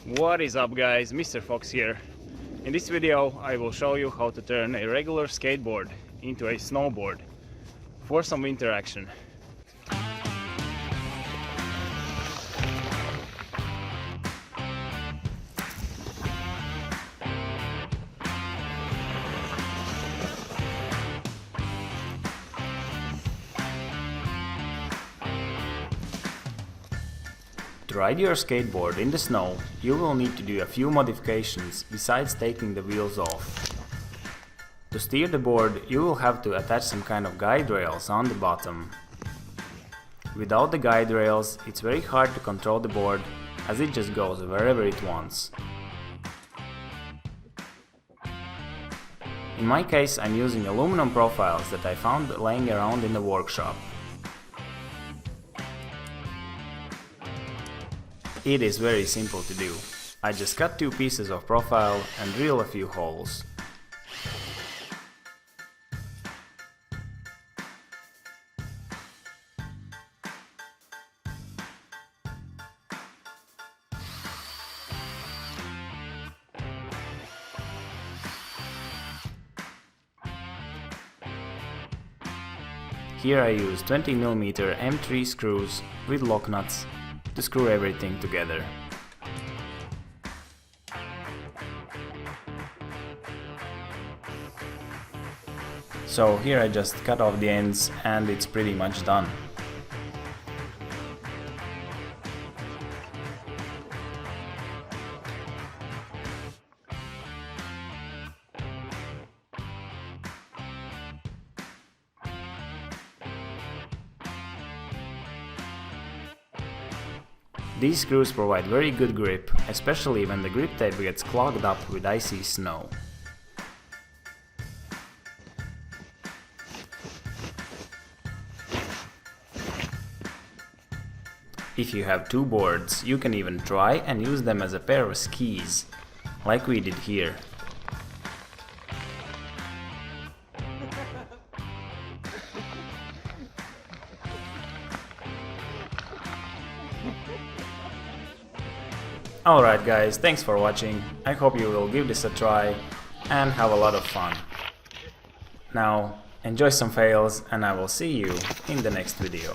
What is up guys, Mr. Fox here. In this video I will show you how to turn a regular skateboard into a snowboard for some winter action. To ride your skateboard in the snow, you will need to do a few modifications besides taking the wheels off. To steer the board, you will have to attach some kind of guide rails on the bottom. Without the guide rails, it's very hard to control the board as it just goes wherever it wants. In my case, I'm using aluminum profiles that I found laying around in the workshop. It is very simple to do. I just cut two pieces of profile and drill a few holes. Here I use 20mm M3 screws with lock nuts to screw everything together. So here I just cut off the ends and it's pretty much done. These screws provide very good grip, especially when the grip tape gets clogged up with icy snow. If you have two boards, you can even try and use them as a pair of skis, like we did here. Alright guys, thanks for watching. I hope you will give this a try and have a lot of fun. Now, enjoy some fails and I will see you in the next video.